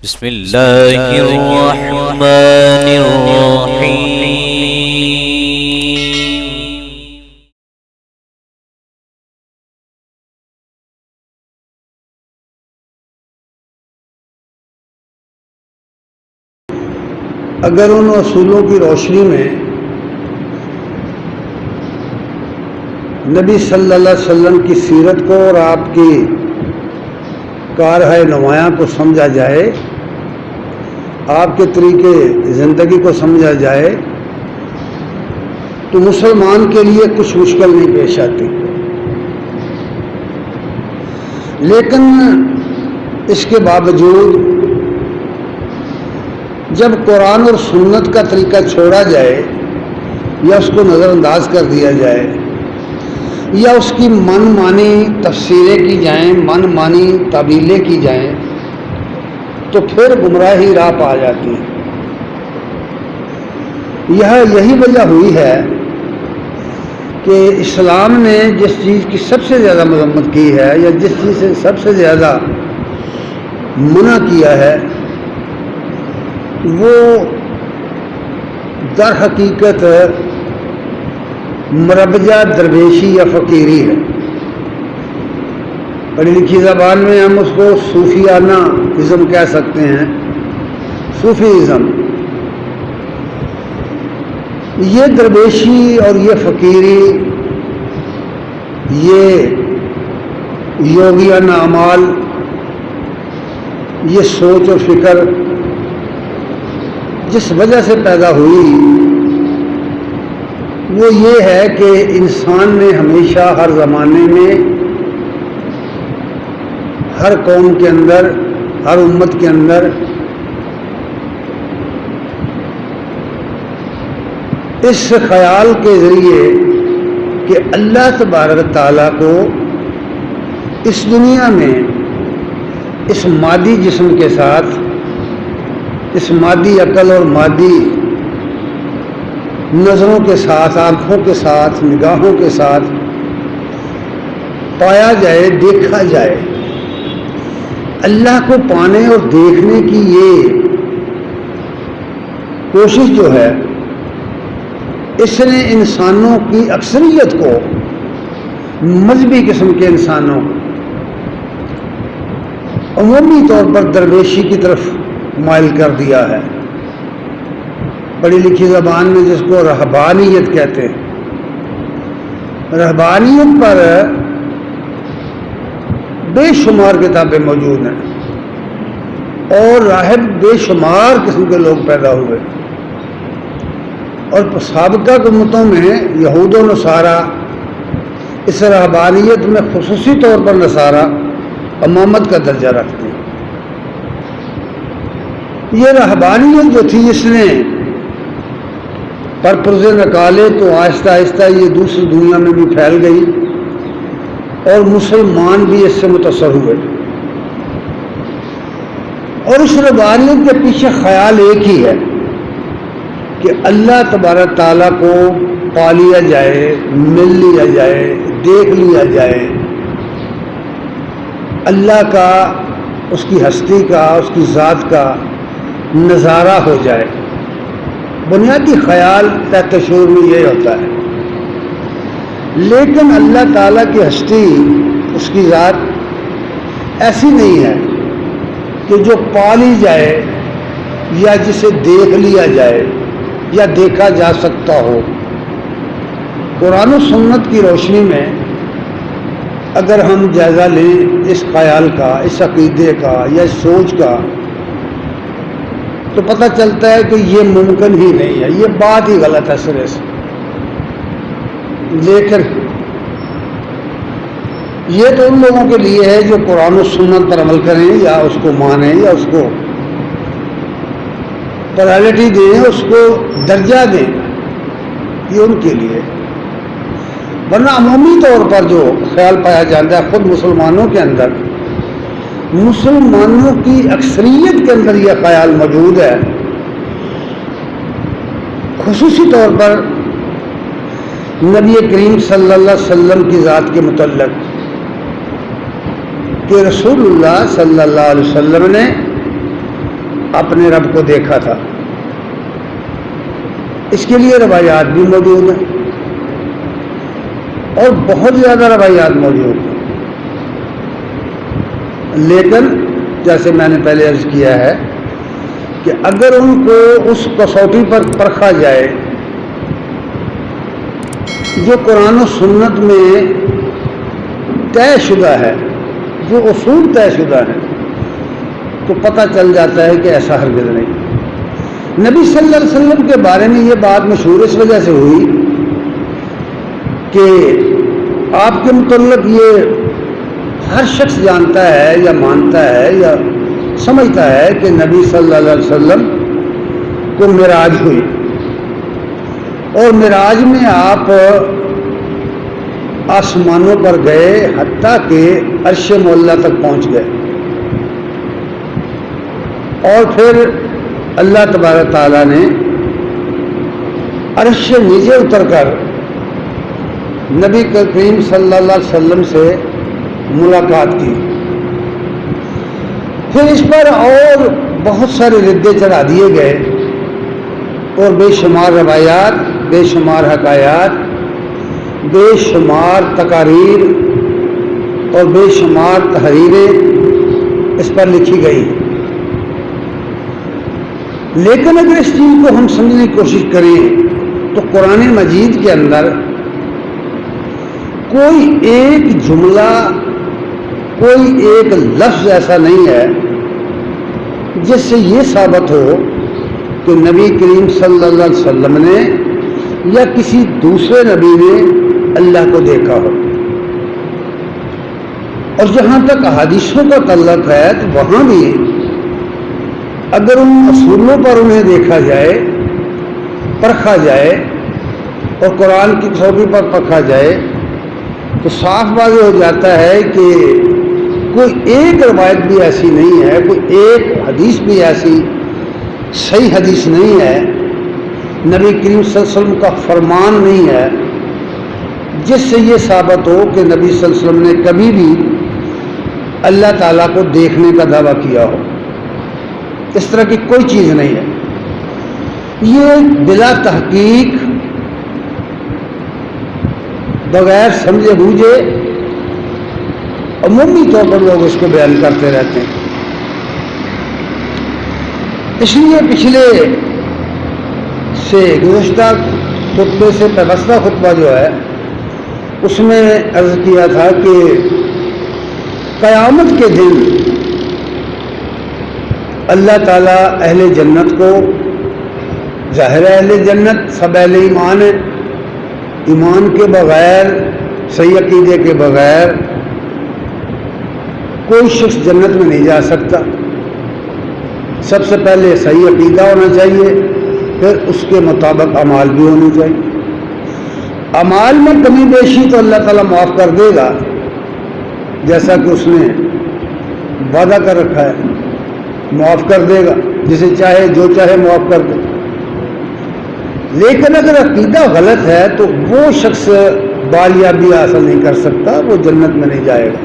بسم اللہ الرحمن الرحیم۔ اگر ان اصولوں کی روشنی میں نبی صلی اللہ علیہ وسلم کی سیرت کو اور آپ کی کارہائے نمایاں کو سمجھا جائے، آپ کے طریقے زندگی کو سمجھا جائے، تو مسلمان کے لیے کچھ مشکل نہیں پیش آتی۔ لیکن اس کے باوجود جب قرآن اور سنت کا طریقہ چھوڑا جائے یا اس کو نظر انداز کر دیا جائے یا اس کی من مانی تفسیریں کی جائیں، من مانی تعبیریں کی جائیں، تو پھر گمراہی راہ پا جاتی ہے۔ یہی وجہ ہوئی ہے کہ اسلام نے جس چیز کی سب سے زیادہ مذمت کی ہے یا جس چیز سے سب سے زیادہ منع کیا ہے، وہ در حقیقت مربجہ درویشی یا فقیری ہے۔ پڑھی لکھی زبان میں ہم اس کو صوفیانہ ازم کہہ سکتے ہیں، صوفی ازم۔ یہ درویشی اور یہ فقیری، یہ یوگیانہ اعمال، یہ سوچ و فکر جس وجہ سے پیدا ہوئی وہ یہ ہے کہ انسان نے ہمیشہ ہر زمانے میں، ہر قوم کے اندر، ہر امت کے اندر اس خیال کے ذریعے کہ اللہ تبارک تعالیٰ کو اس دنیا میں اس مادی جسم کے ساتھ، اس مادی عقل اور مادی نظروں کے ساتھ، آنکھوں کے ساتھ، نگاہوں کے ساتھ پایا جائے، دیکھا جائے۔ اللہ کو پانے اور دیکھنے کی یہ کوشش جو ہے، اس نے انسانوں کی اکثریت کو، مذہبی قسم کے انسانوں کو عمومی طور پر درویشی کی طرف مائل کر دیا ہے۔ پڑھی لکھی زبان میں جس کو رہبانیت کہتے ہیں، رہبانیت پر بے شمار کتابیں موجود ہیں اور راہب بے شمار قسم کے لوگ پیدا ہوئے، اور سابقہ امتوں میں یہود و نصارہ اس رہبانیت میں خصوصی طور پر نصارہ امامت کا درجہ رکھتے ہیں۔ یہ رہبانیت جو تھی، اس نے پر پرزے نکالے تو آہستہ آہستہ یہ دوسری دنیا میں بھی پھیل گئی اور مسلمان بھی اس سے متاثر ہوئے۔ اور اس رہبانیت کے پیچھے خیال ایک ہی ہے کہ اللہ تبارک تعالیٰ کو پا لیا جائے، مل لیا جائے، دیکھ لیا جائے، اللہ کا، اس کی ہستی کا، اس کی ذات کا نظارہ ہو جائے۔ بنیادی خیال تحت شعور میں یہ ہوتا ہے۔ لیکن اللہ تعالیٰ کی ہستی، اس کی ذات ایسی نہیں ہے کہ جو پا لی جائے یا جسے دیکھ لیا جائے یا دیکھا جا سکتا ہو۔ قرآن و سنت کی روشنی میں اگر ہم جائزہ لیں اس خیال کا، اس عقیدے کا یا اس سوچ کا، تو پتہ چلتا ہے کہ یہ ممکن ہی نہیں ہے، یہ بات ہی غلط ہے سرے سے۔ لیکن یہ تو ان لوگوں کے لیے ہے جو قرآن و سنت پر عمل کریں یا اس کو مانیں یا اس کو پرائرٹی دیں، اس کو درجہ دیں، یہ ان کے لیے۔ ورنہ عمومی طور پر جو خیال پایا جاتا ہے خود مسلمانوں کے اندر، مسلمانوں کی اکثریت کے اندر یہ خیال موجود ہے، خصوصی طور پر نبی کریم صلی اللہ علیہ وسلم کی ذات کے متعلق، کہ رسول اللہ صلی اللہ علیہ وسلم نے اپنے رب کو دیکھا تھا. اس کے لیے روایات بھی موجود ہیں اور بہت زیادہ روایات موجود ہیں. لیکن جیسے میں نے پہلے عرض کیا ہے کہ اگر ان کو اس کسوٹی پر پرکھا جائے جو قرآن و سنت میں طے شدہ ہے، جو اصول طے شدہ ہے، تو پتہ چل جاتا ہے کہ ایسا ہرگز نہیں. نبی صلی اللہ علیہ وسلم کے بارے میں یہ بات مشہور اس وجہ سے ہوئی کہ آپ کے متعلق یہ ہر شخص جانتا ہے یا مانتا ہے یا سمجھتا ہے کہ نبی صلی اللہ علیہ وسلم کو معراج ہوئی، اور معراج میں آپ آسمانوں پر گئے حتیٰ کہ عرش معلیٰ تک پہنچ گئے، اور پھر اللہ تبارک تعالیٰ نے عرش سے نیچے اتر کر نبی کریم صلی اللہ علیہ وسلم سے ملاقات کی. پھر اس پر اور بہت سارے ردے چڑھا دیے گئے اور بے شمار روایات، بے شمار حکایات، بے شمار تقاریر اور بے شمار تحریریں اس پر لکھی گئی. لیکن اگر اس چیز کو ہم سمجھنے کی کوشش کریں تو قرآن مجید کے اندر کوئی ایک جملہ، کوئی ایک لفظ ایسا نہیں ہے جس سے یہ ثابت ہو کہ نبی کریم صلی اللہ علیہ وسلم نے یا کسی دوسرے نبی نے اللہ کو دیکھا ہو. اور جہاں تک احادیثوں کا تعلق ہے تو وہاں بھی اگر ان اصولوں پر انہیں دیکھا جائے، پرکھا جائے اور قرآن کی کسوٹی پر پرکھا جائے تو صاف واضح ہو جاتا ہے کہ کوئی ایک روایت بھی ایسی نہیں ہے، کوئی ایک حدیث بھی ایسی صحیح حدیث نہیں ہے، نبی کریم صلی اللہ علیہ وسلم کا فرمان نہیں ہے جس سے یہ ثابت ہو کہ نبی صلی اللہ علیہ وسلم نے کبھی بھی اللہ تعالیٰ کو دیکھنے کا دعویٰ کیا ہو. اس طرح کی کوئی چیز نہیں ہے. یہ بلا تحقیق، بغیر سمجھے بوجھے عمومی طور پر لوگ اس کو بیان کرتے رہتے ہیں. اس لیے پچھلے سے گزشتہ خطبے سے پیوستہ خطبہ جو ہے اس میں عرض کیا تھا کہ قیامت کے دن اللہ تعالیٰ اہل جنت کو، ظاہر اہل جنت سب اہل ایمان ہیں، ایمان کے بغیر، صحیح عقیدے کے بغیر کوئی شخص جنت میں نہیں جا سکتا. سب سے پہلے صحیح عقیدہ ہونا چاہیے، پھر اس کے مطابق اعمال بھی ہونے چاہیے. اعمال میں کمی بیشی تو اللہ تعالیٰ معاف کر دے گا جیسا کہ اس نے وعدہ کر رکھا ہے، معاف کر دے گا، جسے چاہے جو چاہے معاف کر دے. لیکن اگر عقیدہ غلط ہے تو وہ شخص بالیابی حاصل نہیں کر سکتا، وہ جنت میں نہیں جائے گا.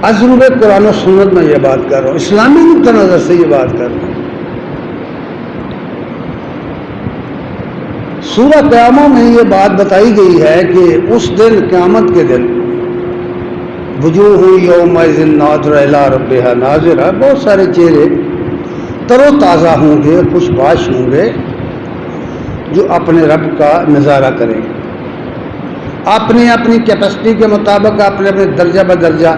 ازروب قرآن و سنت میں یہ بات کر رہا ہوں، اسلامی نقطہ نظر سے یہ بات کر رہا ہوں. سورہ قیامہ میں یہ بات بتائی گئی ہے کہ اس دن، قیامت کے دن، وجوہ یومئذ ناظرہ الی ربہا ناظرہ، بہت سارے چہرے تر و تازہ ہوں گے، خوش باش ہوں گے، جو اپنے رب کا نظارہ کریں گے. اپنی اپنی کیپیسٹی کے مطابق، اپنے اپنے درجہ بدرجہ،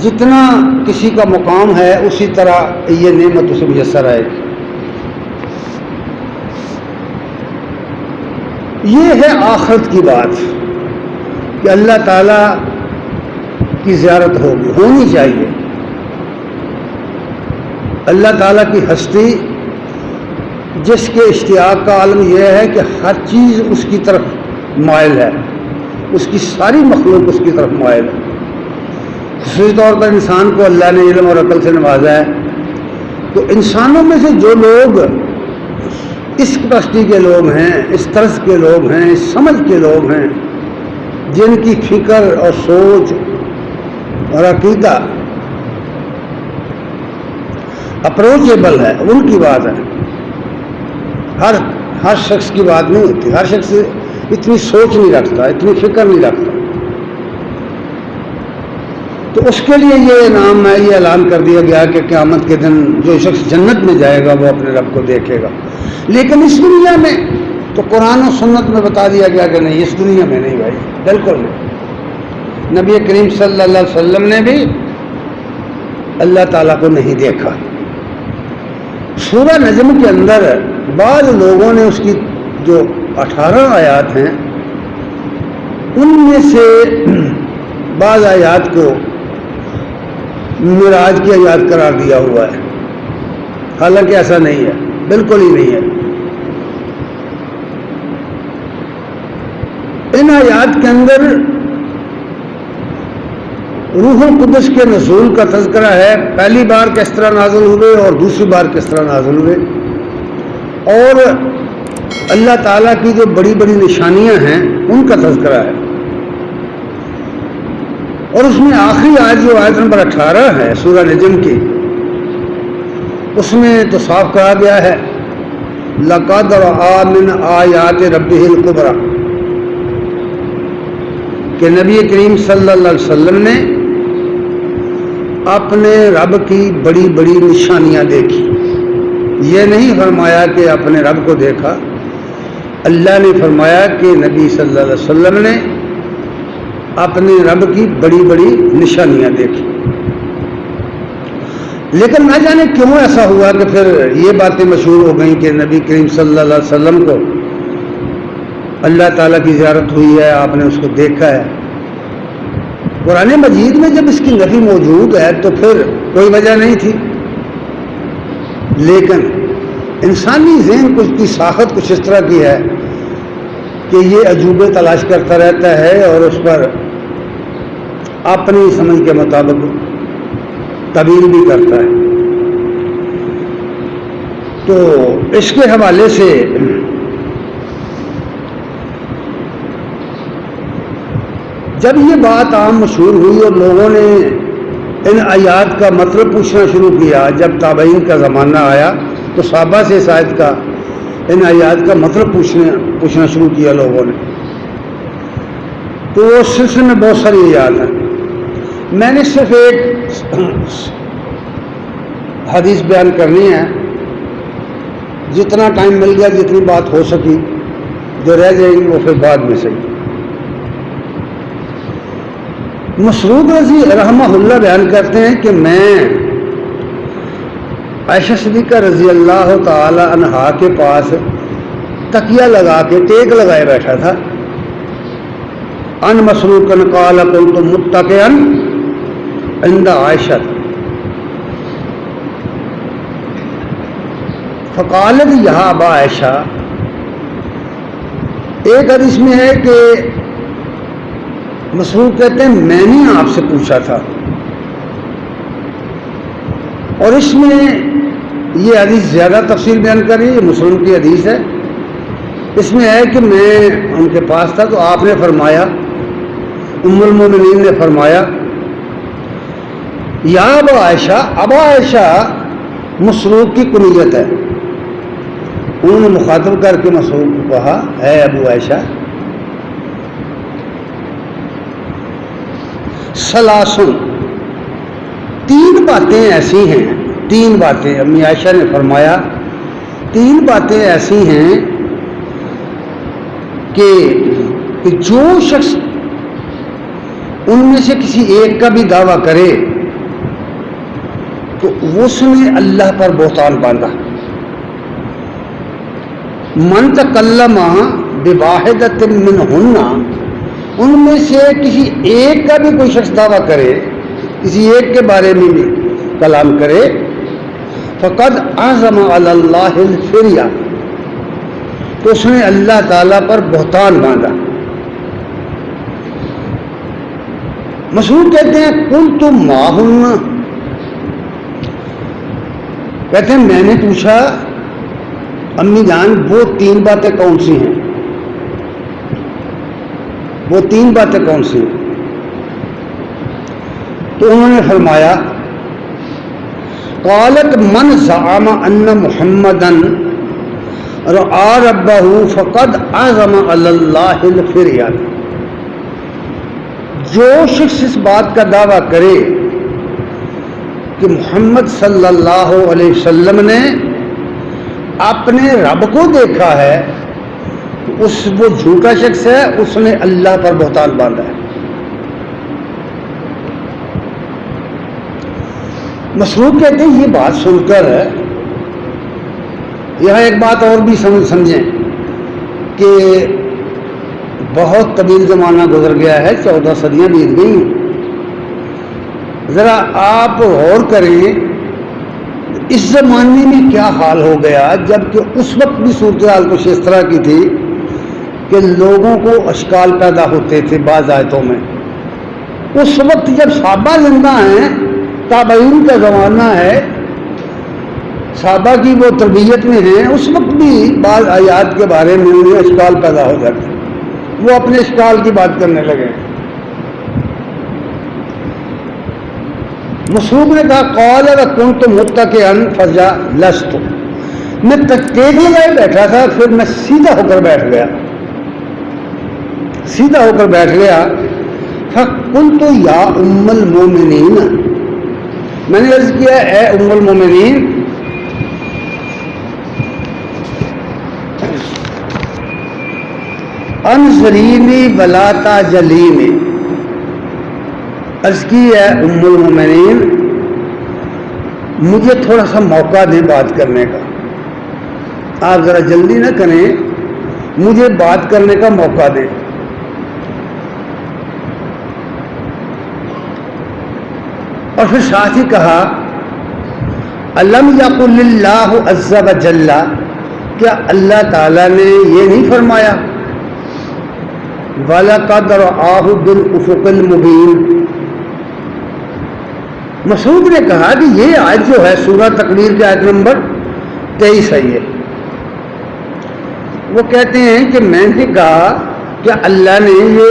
جتنا کسی کا مقام ہے اسی طرح یہ نعمت اسے میسر آئے گی. یہ ہے آخرت کی بات کہ اللہ تعالیٰ کی زیارت ہوگی، ہونی چاہیے. اللہ تعالیٰ کی ہستی جس کے اشتیاق کا عالم یہ ہے کہ ہر چیز اس کی طرف مائل ہے، اس کی ساری مخلوق اس کی طرف مائل ہے. خصوصی طور پر انسان کو اللہ نے علم اور عقل سے نوازا ہے، تو انسانوں میں سے جو لوگ اس کیپیسٹی کے لوگ ہیں، اس طرز کے لوگ ہیں، اس سمجھ کے لوگ ہیں، جن کی فکر اور سوچ اور عقیدہ اپروچیبل ہے، ان کی بات ہے، ہر شخص کی بات نہیں ہوتی، ہر شخص اتنی سوچ نہیں رکھتا، اتنی فکر نہیں رکھتا. تو اس کے لیے یہ انعام ہے، یہ اعلان کر دیا گیا کہ قیامت کے دن جو شخص جنت میں جائے گا وہ اپنے رب کو دیکھے گا. لیکن اس دنیا میں تو قرآن و سنت میں بتا دیا گیا کہ نہیں، اس دنیا میں نہیں بھائی، بالکل نہیں. نبی کریم صلی اللہ علیہ وسلم نے بھی اللہ تعالیٰ کو نہیں دیکھا. سورہ نجم کے اندر بعض لوگوں نے اس کی جو 18 آیات ہیں ان میں سے بعض آیات کو معراج کی آیات قرار دیا ہوا ہے، حالانکہ ایسا نہیں ہے، بالکل ہی نہیں ہے. ان آیات کے اندر روح القدس کے نزول کا تذکرہ ہے، پہلی بار کس طرح نازل ہوئے اور دوسری بار کس طرح نازل ہوئے، اور اللہ تعالیٰ کی جو بڑی بڑی نشانیاں ہیں ان کا تذکرہ ہے. اور اس میں آخری آیت جو آیت نمبر 18 ہے سورہ نجم کی، اس میں تو صاف کہا گیا ہے لَقَدْ رَأَىٰ مِنْ آیَاتِ رَبِّهِ الْكُبْرَىٰ، کہ نبی کریم صلی اللہ علیہ وسلم نے اپنے رب کی بڑی بڑی نشانیاں دیکھی. یہ نہیں فرمایا کہ اپنے رب کو دیکھا، اللہ نے فرمایا کہ نبی صلی اللہ علیہ وسلم نے اپنے رب کی بڑی بڑی نشانیاں دیکھی. لیکن نہ جانے کیوں ایسا ہوا کہ پھر یہ باتیں مشہور ہو گئیں کہ نبی کریم صلی اللہ علیہ وسلم کو اللہ تعالیٰ کی زیارت ہوئی ہے، آپ نے اس کو دیکھا ہے. قرآن مجید میں جب اس کی نفی موجود ہے تو پھر کوئی وجہ نہیں تھی. لیکن انسانی ذہن کچھ کی ساخت کچھ اس طرح کی ہے کہ یہ عجوبے تلاش کرتا رہتا ہے اور اس پر اپنی سمجھ کے مطابق تعبیر بھی کرتا ہے. تو اس کے حوالے سے جب یہ بات عام مشہور ہوئی اور لوگوں نے ان آیات کا مطلب پوچھنا شروع کیا، جب تابعین کا زمانہ آیا تو صحابہ سے اس آیت کا، ان آیات کا مطلب پوچھنا شروع کیا لوگوں نے. تو اس سلسلے میں بہت ساری آیات ہیں. میں نے صرف ایک حدیث بیان کرنی ہے، جتنا ٹائم مل گیا، جتنی بات ہو سکی، جو رہ جائے گی وہ پھر بعد میں صحیح. مسعود رضی رحمہ اللہ بیان کرتے ہیں کہ میں عائشہ صدیقہ رضی اللہ تعالی عنہا کے پاس تکیہ لگا کے ٹیک لگائے بیٹھا تھا. ان مسروق قال كنت متكئا عند عائشہ فقالت یا ابا عائشہ. ایک حدیث میں ہے کہ مسروق کہتے ہیں میں نے آپ سے پوچھا تھا، اور اس میں یہ حدیث زیادہ تفصیل بیان کری، یہ مسلم کی حدیث ہے. اس میں ہے کہ میں ان کے پاس تھا تو آپ نے فرمایا، ام المومنین نے فرمایا یا ابا عائشہ. ابا عائشہ مسروق کی کنیت ہے. انہوں نے مخاطب کر کے مسروق کو کہا اے ابو عائشہ، سلاسن، تین باتیں ایسی ہیں، تین باتیں، امی عائشہ نے فرمایا تین باتیں ایسی ہیں کہ جو شخص ان میں سے کسی ایک کا بھی دعویٰ کرے تو اس نے اللہ پر بہتان باندھا. من تکلم بواحدۃ منہن، ان میں سے کسی ایک کا بھی کوئی شخص دعویٰ کرے، کسی ایک کے بارے میں بھی کلام کرے، فقد عزم علی اللہ الفریہ، تو اس نے اللہ تعالیٰ پر بہتان باندھا. مسعود کہتے ہیں قلت ماہن، کہتے ہیں میں نے پوچھا امی جان وہ تین باتیں کون سی ہیں، وہ تین باتیں کون سی ہیں؟ تو انہوں نے فرمایا قالت من زعم ان محمدن رأى ربه فقد عزم علی اللہ الفریاد. جو شخص اس بات کا دعویٰ کرے کہ محمد صلی اللہ علیہ وسلم نے اپنے رب کو دیکھا ہے، وہ جھوٹا شخص ہے، اس نے اللہ پر بہتان باندھا ہے. مسروق کہتے ہیں یہ بات سن کر یہاں ایک بات اور بھی سمجھیں کہ بہت طویل زمانہ گزر گیا ہے، 14 صدیاں بیت گئی ہیں. ذرا آپ غور کریں اس زمانے میں کیا حال ہو گیا، جبکہ اس وقت بھی صورتحال کچھ اس طرح کی تھی کہ لوگوں کو اشکال پیدا ہوتے تھے بعض آیتوں میں. اس وقت جب صحابہ زندہ ہیں، تابعین کا زمانہ ہے، صحابہ کی وہ تربیت میں ہیں، اس وقت بھی بعض آیات کے بارے میں انہیں اشکال پیدا ہو جاتے، وہ اپنے اشکال کی بات کرنے لگے. مسروق نے کہا قال وکنت متکئا فجلست، میں تکیے لگائے بیٹھا تھا، پھر میں سیدھا ہو کر بیٹھ گیا. فقلت یا ام المومنین، میں نے عرض کیا اے ام المومنین انظرینی ولا تعجلینی، عرض کی ہے ام المومنین مجھے تھوڑا سا موقع دیں بات کرنے کا، آپ ذرا جلدی نہ کریں، مجھے بات کرنے کا موقع دیں. اور پھر ساتھ ہی کہا الم یقل اللہ عز وجل، کیا اللہ تعالیٰ نے یہ نہیں فرمایا وَلَقَدْ رَآهُ بِالْأُفُقِ الْمُبِينِ. مسعود نے کہا کہ یہ آیت جو ہے سورہ تکویر کی آیت نمبر 23 ہے. یہ وہ کہتے ہیں کہ میں نے کہا کہ اللہ نے یہ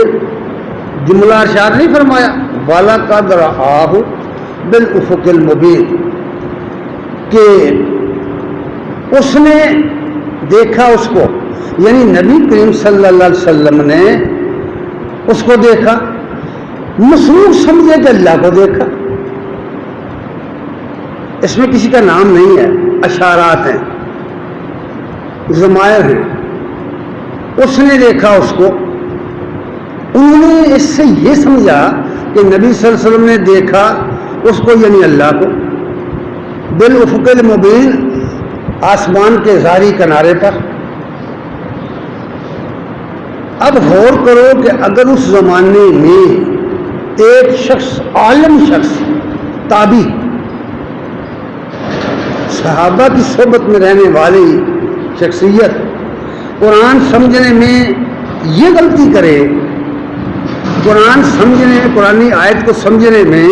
جملہ ارشاد نہیں فرمایا وَلَقَدْ رَآهُ بِالْأُفُقِ الْمُبِينِ، کہ اس نے دیکھا اس کو، یعنی نبی کریم صلی اللہ علیہ وسلم نے اس کو دیکھا. مسروق سمجھے کہ اللہ کو دیکھا، اس میں کسی کا نام نہیں ہے، اشارات ہیں، ضمائر ہیں. اس نے دیکھا اس کو، انہوں نے اس سے یہ سمجھا کہ نبی صلی اللہ علیہ وسلم نے دیکھا اس کو، یعنی اللہ کو، بالافق المبین، آسمان کے ظاہری کنارے پر. اب غور کرو کہ اگر اس زمانے میں ایک شخص، عالم شخص، تابعی، صحابہ کی صحبت میں رہنے والی شخصیت قرآن سمجھنے میں یہ غلطی کرے، قرآن سمجھنے، قرآنی آیت کو سمجھنے میں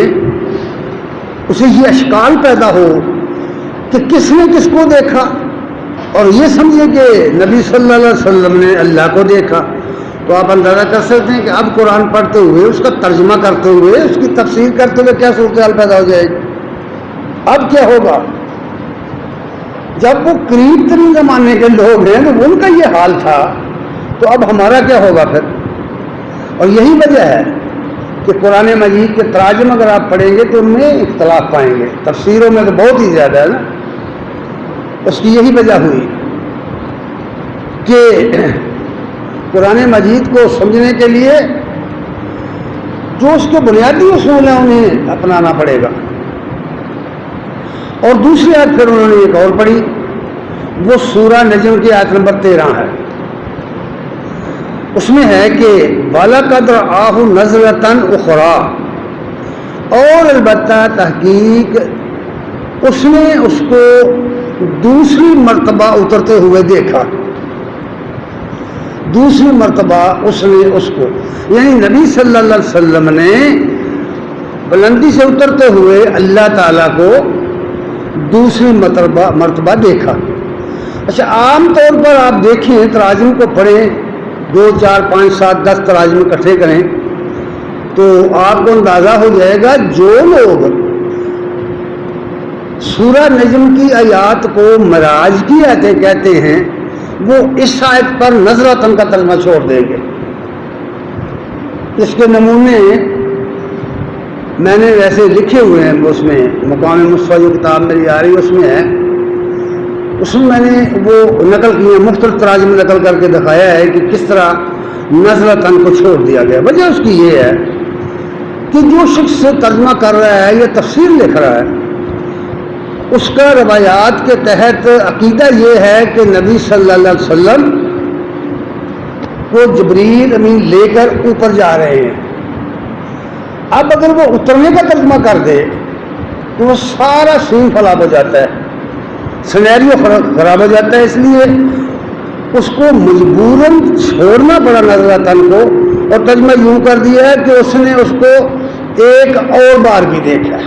اسے یہ اشکال پیدا ہو کہ کس نے کس کو دیکھا، اور یہ سمجھے کہ نبی صلی اللہ علیہ وسلم نے اللہ کو دیکھا، تو آپ اندازہ کر سکتے ہیں کہ اب قرآن پڑھتے ہوئے، اس کا ترجمہ کرتے ہوئے، اس کی تفسیر کرتے ہوئے کیا صورتحال پیدا ہو جائے گی. اب کیا ہوگا جب وہ قریب ترین زمانے کے لوگ ہیں تو ان کا یہ حال تھا، تو اب ہمارا کیا ہوگا پھر. اور یہی وجہ ہے کہ قرآن مجید کے تراجم اگر آپ پڑھیں گے تو ان میں اختلاف پائیں گے، تفسیروں میں تو بہت ہی زیادہ ہے نا. اس کی یہی وجہ ہوئی کہ قرآن مجید کو سمجھنے کے لیے جو اس کے بنیادی اصول ہیں انہیں اپنانا پڑے گا. اور دوسری آیت پھر انہوں نے ایک اور پڑھی، وہ سورہ نجم کی آیت نمبر 13 ہے. اس میں ہے کہ وَلَقَدْ رَآهُ نَزْلَةً أُخْرَىٰ، اور البتہ تحقیق اس نے اس کو دوسری مرتبہ اترتے ہوئے دیکھا. دوسری مرتبہ اس نے اس کو، یعنی نبی صلی اللہ علیہ وسلم نے بلندی سے اترتے ہوئے اللہ تعالیٰ کو دوسری مرتبہ دیکھا. اچھا، عام طور پر آپ دیکھیں، تراجم کو پڑھیں، 2 4 5 7 10 تراجم اکٹھے کریں تو آپ کو اندازہ ہو جائے گا جو لوگ سورہ نجم کی آیات کو معراج کی آیتیں کہتے ہیں، وہ اس آیت پر نظرتاً کا ترجمہ چھوڑ دیں گے۔ اس کے نمونے میں نے ویسے لکھے ہوئے ہیں، اس میں مقام مصطفیٰ جو کتاب میری آ رہی اس میں ہے، اس میں میں نے وہ نقل کیے، مختلف تراجم نقل کر کے دکھایا ہے کہ کس طرح نظرتاً کو چھوڑ دیا گیا۔ وجہ اس کی یہ ہے کہ جو شخص ترجمہ کر رہا ہے یا تفسیر لکھ رہا ہے، اس کا روایات کے تحت عقیدہ یہ ہے کہ نبی صلی اللہ علیہ وسلم کو جبریل امین لے کر اوپر جا رہے ہیں۔ اب اگر وہ اترنے کا ترجمہ کر دے تو وہ سارا سین خراب ہو جاتا ہے، سینیریو خراب ہو جاتا ہے، اس لیے اس کو مجبوراً چھوڑنا پڑا نظرتاً کو، اور ترجمہ یوں کر دیا ہے کہ اس نے اس کو ایک اور بار بھی دیکھا،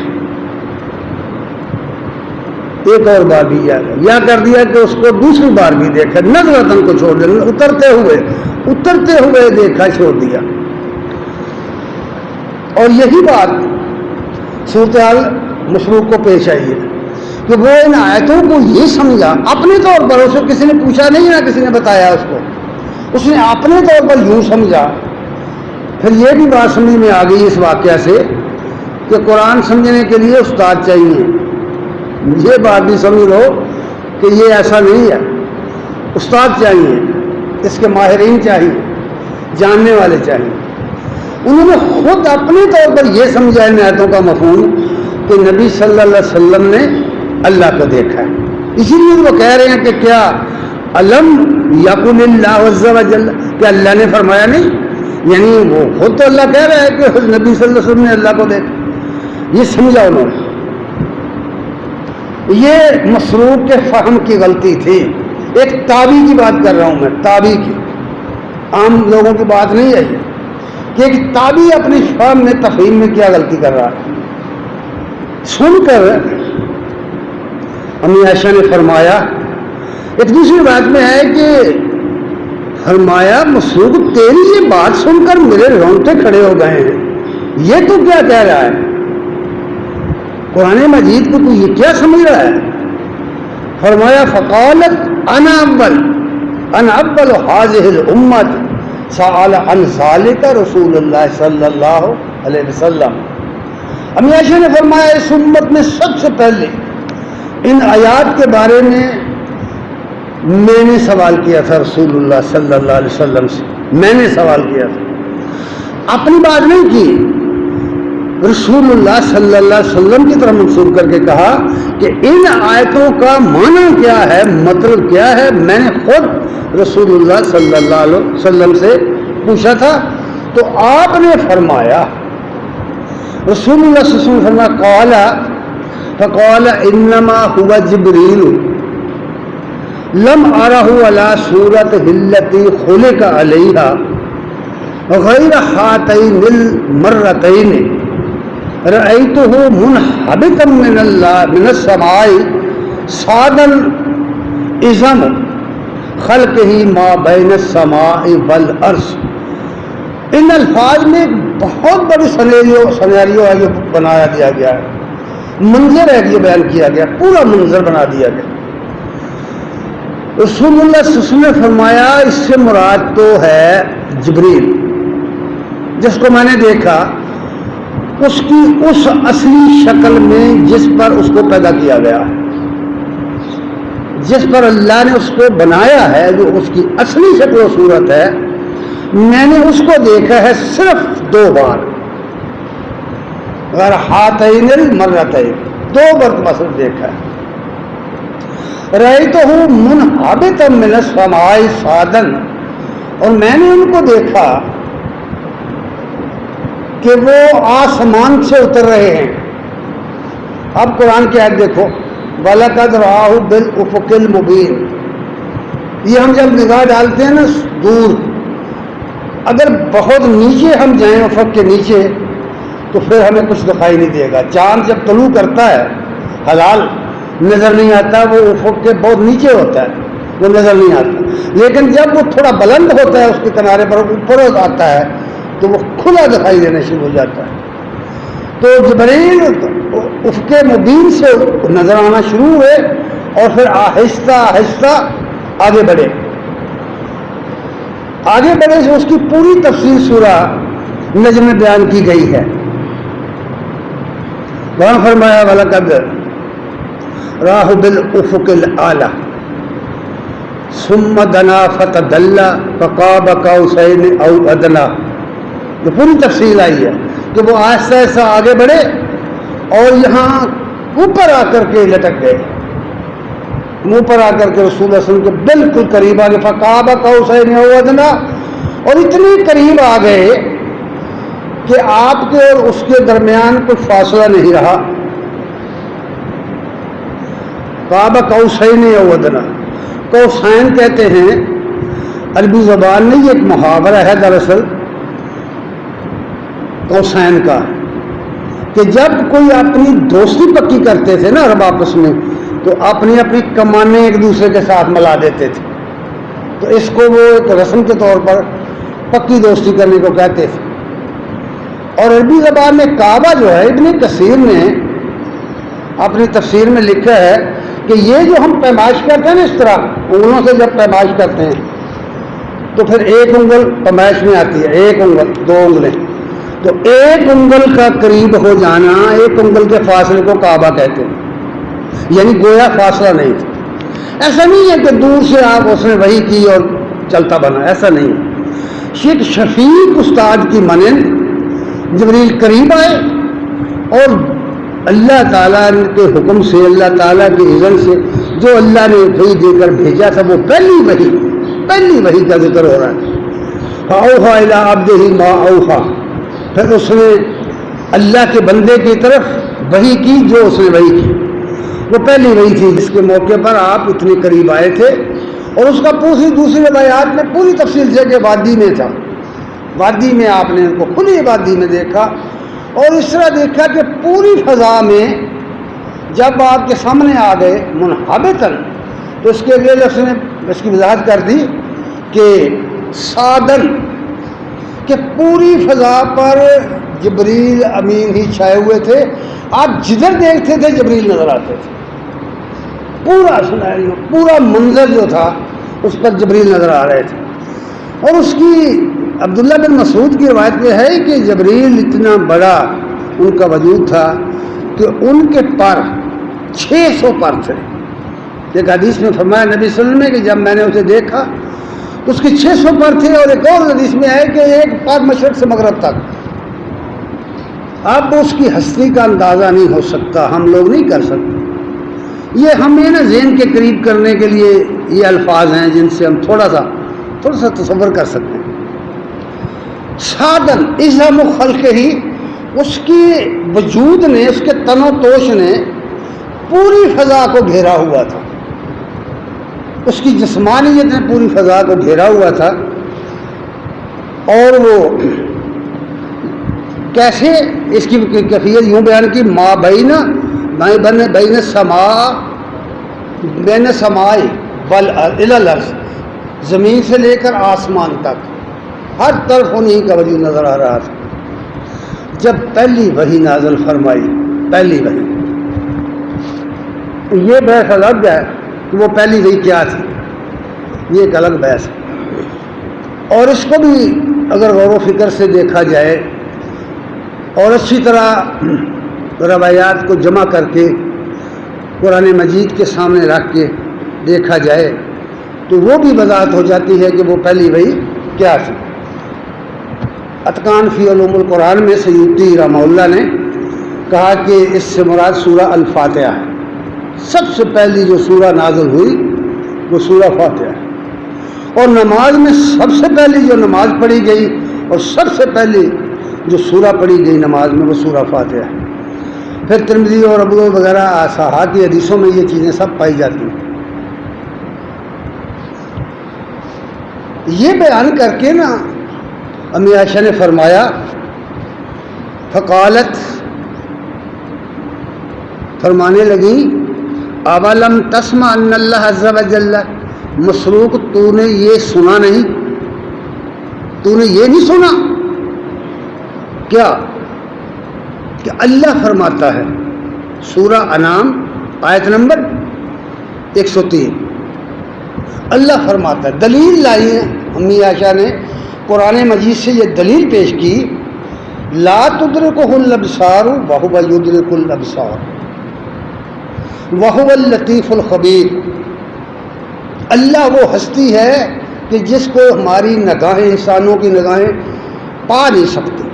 ایک اور بار بھی یا کر دیا کہ اس کو دوسری بار بھی دیکھا، نظرتاً کو چھوڑ دیا، اترتے ہوئے دیکھا، چھوڑ دیا۔ اور یہی بات صورتحال مشروق کو پیش آئی ہے کہ وہ ان آیتوں کو یہ سمجھا اپنے طور پر، اسے کسی نے پوچھا نہیں، نہ کسی نے بتایا اس کو، اس نے اپنے طور پر یوں سمجھا۔ پھر یہ بھی بات سمجھ میں آ گئی اس واقعہ سے کہ قرآن سمجھنے کے لیے استاد چاہیے۔ یہ بات بھی سمجھ لو کہ یہ ایسا نہیں ہے، استاد چاہیے، اس کے ماہرین چاہیے، جاننے والے چاہیے۔ انہوں نے خود اپنے طور پر یہ سمجھا ان آیتوں کا مفہوم کہ نبی صلی اللہ علیہ وسلم نے اللہ کو دیکھا ہے، اسی لیے وہ کہہ رہے ہیں کہ کیا علم یقل اللہ عز و جل، کہ اللہ نے فرمایا نہیں، یعنی وہ خود تو اللہ کہہ رہا ہے کہ نبی صلی اللہ علیہ وسلم نے اللہ کو دیکھا، یہ سمجھا انہوں نے۔ یہ مسروق کے فہم کی غلطی تھی۔ ایک تابعی کی بات کر رہا ہوں میں، تابعی کی، عام لوگوں کی بات نہیں ہے یہ، کہ ایک تابعی اپنی فہم میں تفہیم میں کیا غلطی کر رہا ہے۔ سن کر امی عائشہ نے فرمایا، ایک دوسری بات میں ہے کہ فرمایا مسروق تیری یہ بات سن کر میرے رونگٹے کھڑے ہو گئے ہیں، یہ تو کیا کہہ رہا ہے، قرآن مجید کو تو یہ کیا سمجھ رہا ہے؟ فرمایا فقالت انا اول هذه الامت سأل عن ذلك رسول اللہ صلی اللہ علیہ وسلم۔ امی عائشہ نے فرمایا اس امت میں سب سے پہلے ان آیات کے بارے میں نے سوال کیا تھا رسول اللہ صلی اللہ علیہ وسلم سے، میں نے سوال کیا تھا، اپنی بات نہیں کی، رسول اللہ صلی اللہ علیہ وسلم کی طرف منسوب کر کے کہا کہ ان آیتوں کا معنی کیا ہے، مطلب کیا ہے، میں نے خود رسول اللہ صلی اللہ علیہ وسلم سے پوچھا تھا۔ تو آپ نے فرمایا، رسول اللہ صلی اللہ علیہ وسلم فرمایا فقال انما هو جبریل لم ارہ علی صورتہ التی خلق علیہا غیر ہاتین المرتین رأیتہ منحبتا من السماء صادا اعظم خلقہ ما بین السماء والارض۔ ان الفاظ میں بہت بڑی سنیریو ہے جو بنایا دیا گیا ہے، منظر ہے جو بیان کیا گیا، پورا منظر بنا دیا گیا۔ رسول اللہ صلی اللہ علیہ وسلم نے فرمایا اس سے مراد تو ہے جبریل، جس کو میں نے دیکھا، اس کی اس اصلی شکل میں جس پر اس کو پیدا کیا گیا، جس پر اللہ نے اس کو بنایا ہے، جو اس کی اصلی شکل و صورت ہے، میں نے اس کو دیکھا ہے صرف 2 بار، غیر ہاتین المرتین، 2 مرتبہ صرف دیکھا ہے۔ رأیتہ منحبتا من السماء صاعدا، اور میں نے ان کو دیکھا کہ وہ آسمان سے اتر رہے ہیں۔ اب قرآن کی آیت دیکھو، وَلَقَدْ رَآهُ بِالْأُفُقِ الْمُبِينِ، یہ ہم جب نگاہ ڈالتے ہیں نا دور، اگر بہت نیچے ہم جائیں افق کے نیچے تو پھر ہمیں کچھ دکھائی نہیں دے گا۔ چاند جب طلوع کرتا ہے حلال نظر نہیں آتا، وہ افق کے بہت نیچے ہوتا ہے، وہ نظر نہیں آتا، لیکن جب وہ تھوڑا بلند ہوتا ہے اس کے کنارے پر اوپر آتا ہے تو وہ کھلا دکھائی دینا شروع ہو جاتا ہے۔ تو جبریل افق مبین سے نظر آنا شروع ہوئے اور پھر آہستہ آہستہ آگے بڑھے سے اس کی پوری تفصیل سورہ نجم میں بیان کی گئی ہے. وہاں فرمایا وَلَقَدْ رَآهُ بِالْأُفُقِ الْأَعْلَىٰ ثُمَّ دَنَا فَتَدَلَّىٰ فَقَابَ قَوْسَيْنِ أَوْ أَدْنَىٰ. یہ پوری تفصیل آئی ہے کہ وہ آہستہ آہستہ آگے بڑھے اور یہاں اوپر آ کر کے لٹک گئے, منہ پر آ کر کے رسول اللہ صلی اللہ علیہ وسلم کے بالکل قریب آ گئے. فَقَابَ قَوْسَيْنِ أَوْ أَدْنَىٰ, اور اتنی قریب آ گئے کہ آپ کے اور اس کے درمیان کوئی فاصلہ نہیں رہا. قَابَ قَوْسَيْنِ أَوْ أَدْنَىٰ, قوسین کہتے ہیں عربی زبان میں, یہ ایک محاورہ ہے دراصل قوسین کا, کہ جب کوئی اپنی دوستی پکی کرتے تھے نا عرب آپس میں, تو اپنی کمانیں ایک دوسرے کے ساتھ ملا دیتے تھے. تو اس کو وہ ایک رسم کے طور پر پکی دوستی کرنے کو کہتے تھے. اور عربی زبان میں کعبہ جو ہے, ابن کثیر نے اپنی تفسیر میں لکھا ہے کہ یہ جو ہم پیمائش کرتے ہیں نا, اس طرح انگلوں سے جب پیمائش کرتے ہیں تو پھر ایک انگل پیمائش میں آتی ہے, ایک انگل, دو انگلیں, تو ایک انگل کا قریب ہو جانا, ایک انگل کے فاصلے کو کعبہ کہتے ہیں. یعنی گویا فاصلہ نہیں تھا. ایسا نہیں ہے کہ دور سے آپ اس نے وحی کی اور چلتا بنا, ایسا نہیں ہے. ایک شفیق استاد کی مانند جبریل قریب آئے اور اللہ تعالیٰ کے حکم سے, اللہ تعالیٰ کے اذن سے جو اللہ نے وحی دے کر بھیجا تھا, وہ پہلی وحی کا ذکر ہو رہا ہے. فَأَوْحَىٰ إِلَىٰ عَبْدِهِ مَا أَوْحَىٰ, پھر اس نے اللہ کے بندے کی طرف وحی کی جو اس نے وحی کی. وہ پہلی وحی تھی جس کے موقع پر آپ اتنے قریب آئے تھے. اور اس کا دوسری روایات میں پوری تفصیل سے کہ وادی میں تھا, وادی میں آپ نے ان کو کھلی وادی میں دیکھا, اور اس طرح دیکھا کہ پوری فضا میں جب آپ کے سامنے آ گئے منحبتاً, تو اس کے اگلے لفظ نے اس کی وضاحت کر دی کہ سادن, کہ پوری فضا پر جبریل امین ہی چھائے ہوئے تھے. آپ جدھر دیکھتے تھے جبریل نظر آتے تھے. پورا سناریو, پورا منظر جو تھا اس پر جبریل نظر آ رہے تھے. اور اس کی عبداللہ بن مسعود کی روایت میں ہے کہ جبریل اتنا بڑا ان کا وجود تھا کہ ان کے پر 600 پر تھے. ایک حدیث میں فرمایا نبی صلی اللہ علیہ وسلم نے کہ جب میں نے اسے دیکھا تو اس کے 600 پر تھے. اور ایک اور حدیث میں ہے کہ ایک پر مشرق سے مغرب تک. اب اس کی ہستی کا اندازہ نہیں ہو سکتا, ہم لوگ نہیں کر سکتے. یہ ہمیں نا ذہن کے قریب کرنے کے لیے یہ الفاظ ہیں جن سے ہم تھوڑا سا تصور کر سکتے ہیں. سادن اعظم خلق ہی, اس کی وجود نے, اس کے تن و توش نے پوری فضا کو گھیرا ہوا تھا. اس کی جسمانیت نے پوری فضا کو گھیرا ہوا تھا. اور وہ کیسے, اس کی کیفیت یوں بیان کی, ما بین سماء والارض, زمین سے لے کر آسمان تک ہر طرف انہیں کا وجود نظر آ رہا تھا. جب پہلی وحی نازل فرمائی, پہلی وحی, یہ بحث الگ ہے کہ وہ پہلی وحی کیا تھی, یہ ایک الگ بحث ہے. اور اس کو بھی اگر غور و فکر سے دیکھا جائے اور اچھی طرح روایات کو جمع کر کے قرآن مجید کے سامنے رکھ کے دیکھا جائے تو وہ بھی وضاحت ہو جاتی ہے کہ وہ پہلی وحی کیا تھی. اتقان فی علوم القرآن میں سیوطی رحمہ اللہ نے کہا کہ اس سے مراد سورہ الفاتحہ ہے. سب سے پہلی جو سورہ نازل ہوئی وہ سورہ فاتحہ ہے. اور نماز میں سب سے پہلی جو نماز پڑھی گئی اور سب سے پہلی جو سورہ پڑھی گئی نماز میں وہ سورہ فاتحہ ہے. پھر ترمذی اور ابو داؤد وغیرہ صحاح کی حدیثوں میں یہ چیزیں سب پائی جاتی ہیں. یہ بیان کر کے نا امی عائشہ نے فرمایا, فقالت, فرمانے لگی, اولم تسمع ان اللہ عز وجل, مسروق تو نے یہ سنا نہیں, تو نے یہ نہیں سنا کیا کہ اللہ فرماتا ہے، سورہ انعام آیت نمبر 103، اللہ فرماتا ہے، دلیل لائی ہے امی عائشہ نے قرآن مجید سے یہ دلیل پیش کی، لا تدرکہ الابصار وہو یدرک الابصار وہو اللطیف الخبیر، اللہ وہ ہستی ہے کہ جس کو ہماری نگاہیں، انسانوں کی نگاہیں پا نہیں سکتی،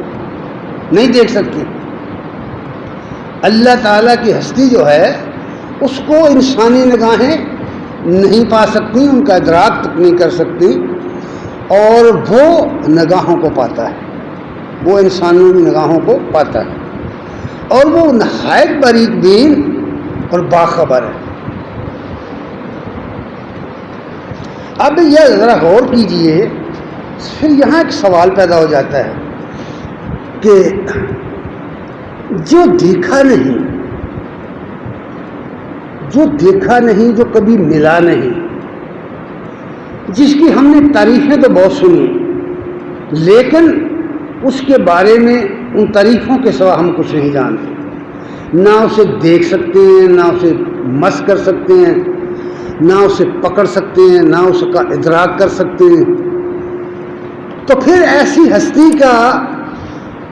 نہیں دیکھ سکتی۔ اللہ تعالیٰ کی ہستی جو ہے اس کو انسانی نگاہیں نہیں پا سکتی، ان کا ادراک تک نہیں کر سکتی، اور وہ نگاہوں کو پاتا ہے، وہ انسانوں کی نگاہوں کو پاتا ہے، اور وہ نہایت باریک بین اور باخبر ہے۔ اب یہ ذرا غور کیجئے، پھر یہاں ایک سوال پیدا ہو جاتا ہے کہ جو دیکھا نہیں، جو کبھی ملا نہیں، جس کی ہم نے تعریفیں تو بہت سنی، لیکن اس کے بارے میں ان تعریفوں کے سوا ہم کچھ نہیں جانتے، نہ اسے دیکھ سکتے ہیں، نہ اسے مس کر سکتے ہیں، نہ اسے پکڑ سکتے ہیں، نہ اس کا ادراک کر سکتے ہیں، تو پھر ایسی ہستی کا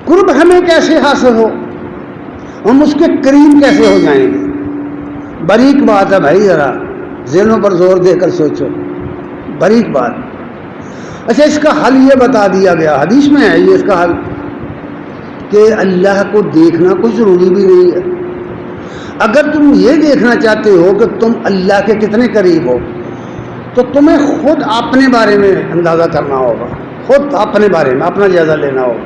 قرب ہمیں کیسے حاصل ہو، ہم اس کے قریب کیسے ہو جائیں گے؟ باریک بات ہے بھائی، ذرا ذہنوں پر زور دے کر سوچو، باریک بات۔ اچھا، اس کا حل یہ بتا دیا گیا، حدیث میں ہے یہ اس کا حل، کہ اللہ کو دیکھنا کوئی ضروری بھی نہیں ہے۔ اگر تم یہ دیکھنا چاہتے ہو کہ تم اللہ کے کتنے قریب ہو، تو تمہیں خود اپنے بارے میں اندازہ کرنا ہوگا، خود اپنے بارے میں اپنا جائزہ لینا ہوگا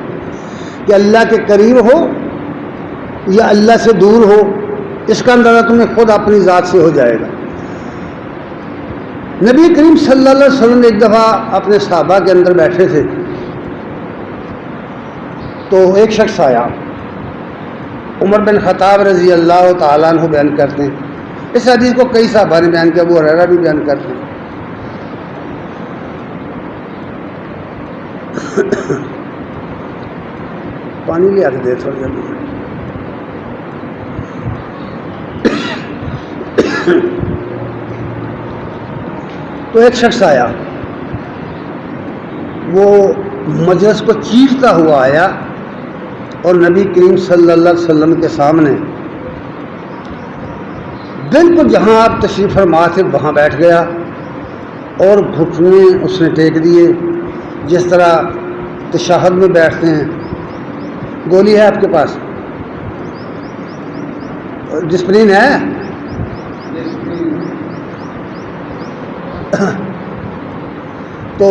کہ اللہ کے قریب ہو یا اللہ سے دور ہو، اس کا اندازہ تمہیں خود اپنی ذات سے ہو جائے گا۔ نبی کریم صلی اللہ علیہ وسلم ایک دفعہ اپنے صحابہ کے اندر بیٹھے تھے، تو ایک شخص آیا، عمر بن خطاب رضی اللہ تعالیٰ عنہ بیان کرتے ہیں، اس حدیث کو کئی صحابہ نے بیان کیا، ابو ہریرہ بھی بیان کرتے ہیں۔ پانی لے آ کے دے تھوڑا جلدی۔ تو ایک شخص آیا، وہ مجلس کو چیرتا ہوا آیا اور نبی کریم صلی اللہ علیہ وسلم کے سامنے بالکل جہاں آپ تشریف فرما تھے وہاں بیٹھ گیا، اور گھٹنے اس نے ٹیک دیے جس طرح تشہد میں بیٹھتے ہیں۔ گولی ہے آپ کے پاس؟ ڈسپلین ہے؟ تو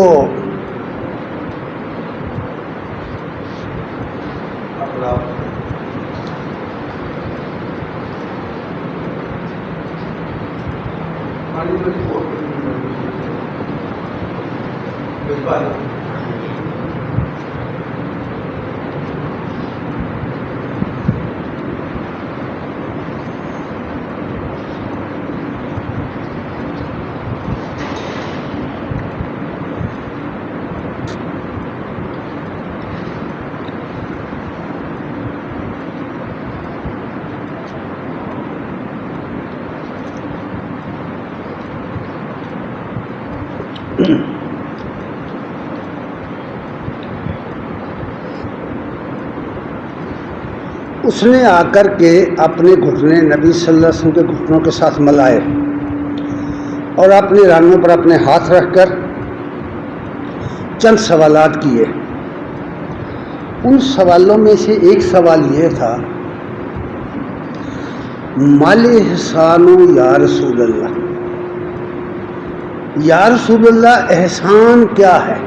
اس نے آ کر کے اپنے گھٹنے نبی صلی اللہ علیہ وسلم کے گھٹنوں کے ساتھ ملائے اور اپنی رانوں پر اپنے ہاتھ رکھ کر چند سوالات کیے۔ ان سوالوں میں سے ایک سوال یہ تھا، مال احسان یا رسول اللہ، یا رسول اللہ احسان کیا ہے؟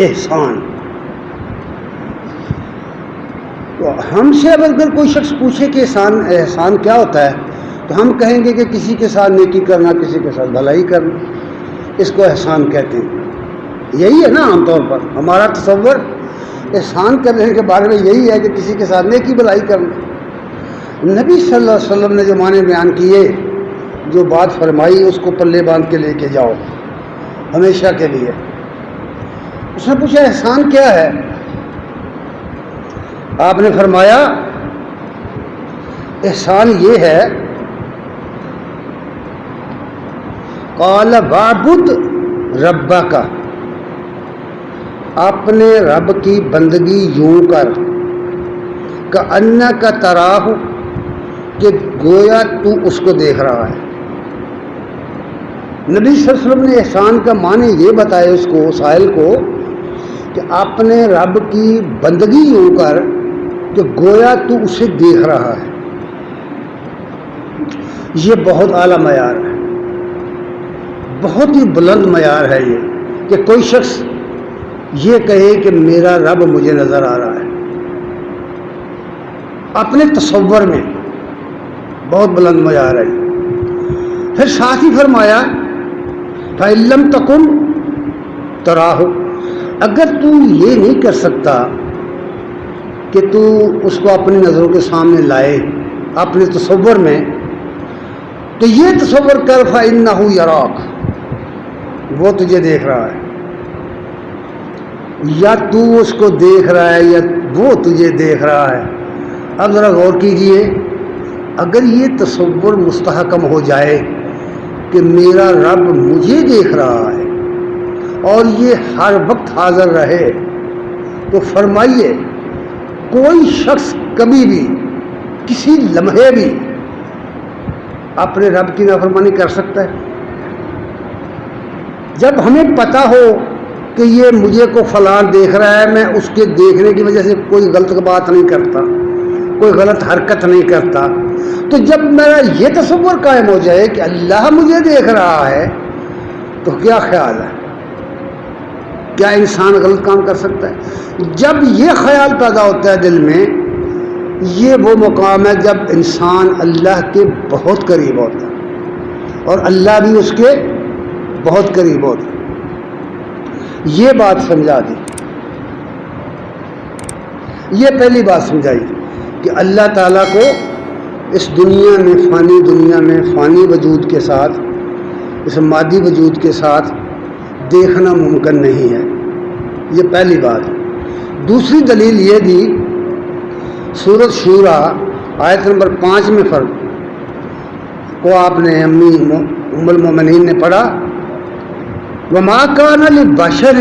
احسان تو ہم سے اگر کوئی شخص پوچھے کہ احسان کیا ہوتا ہے، تو ہم کہیں گے کہ کسی کے ساتھ نیکی کرنا، کسی کے ساتھ بھلائی کرنا، اس کو احسان کہتے ہیں۔ یہی ہے نا، عام طور پر ہمارا تصور احسان کرنے کے بارے میں یہی ہے کہ کسی کے ساتھ نیکی بھلائی کرنا۔ نبی صلی اللہ علیہ وسلم نے جو معنی بیان کیے، جو بات فرمائی، اس کو پلے باندھ کے لے کے جاؤ ہمیشہ کے لیے۔ اس نے پوچھا احسان کیا ہے؟ آپ نے فرمایا احسان یہ ہے، قال وعبد ربک، اپنے رب کی بندگی یوں کر، کأنک تراہ، کہ گویا تو اس کو دیکھ رہا ہے۔ نبی صلی اللہ علیہ وسلم نے احسان کا معنی یہ بتایا اس کو، سائل کو، کہ اپنے رب کی بندگی یوں کر کہ گویا تو اسے دیکھ رہا ہے۔ یہ بہت اعلیٰ معیار ہے، بہت ہی بلند معیار ہے یہ، کہ کوئی شخص یہ کہے کہ میرا رب مجھے نظر آ رہا ہے اپنے تصور میں، بہت بلند معیار ہے۔ پھر ساتھ ہی فرمایا فَإِن لَّمْ تَكُن تَرَاهُ، اگر تو یہ نہیں کر سکتا کہ تو اس کو اپنی نظروں کے سامنے لائے اپنے تصور میں، تو یہ تصور کر فَإِنَّهُ يَرَاكَ، وہ تجھے دیکھ رہا ہے، یا تو اس کو دیکھ رہا ہے یا وہ تجھے دیکھ رہا ہے۔ اب ذرا غور کیجئے، اگر یہ تصور مستحکم ہو جائے کہ میرا رب مجھے دیکھ رہا ہے اور یہ ہر وقت حاضر رہے، تو فرمائیے کوئی شخص کبھی بھی کسی لمحے بھی اپنے رب کی نافرمانی کر سکتا ہے؟ جب ہمیں پتہ ہو کہ یہ مجھے کو فلاں دیکھ رہا ہے، میں اس کے دیکھنے کی وجہ سے کوئی غلط بات نہیں کرتا، کوئی غلط حرکت نہیں کرتا، تو جب میرا یہ تصور قائم ہو جائے کہ اللہ مجھے دیکھ رہا ہے، تو کیا خیال ہے، کیا انسان غلط کام کر سکتا ہے؟ جب یہ خیال پیدا ہوتا ہے دل میں، یہ وہ مقام ہے جب انسان اللہ کے بہت قریب ہوتا ہے اور اللہ بھی اس کے بہت قریب ہوتا ہے۔ یہ بات سمجھا دی، یہ پہلی بات سمجھائی کہ اللہ تعالیٰ کو اس دنیا میں، فانی دنیا میں، فانی وجود کے ساتھ، اس مادی وجود کے ساتھ دیکھنا ممکن نہیں ہے، یہ پہلی بات۔ دوسری دلیل یہ دی، سورۃ شورى آیت نمبر 5 میں فرق کو آپ نے امی ام المومنین نے پڑھا، وَمَا كَانَ لِبَشَرٍ،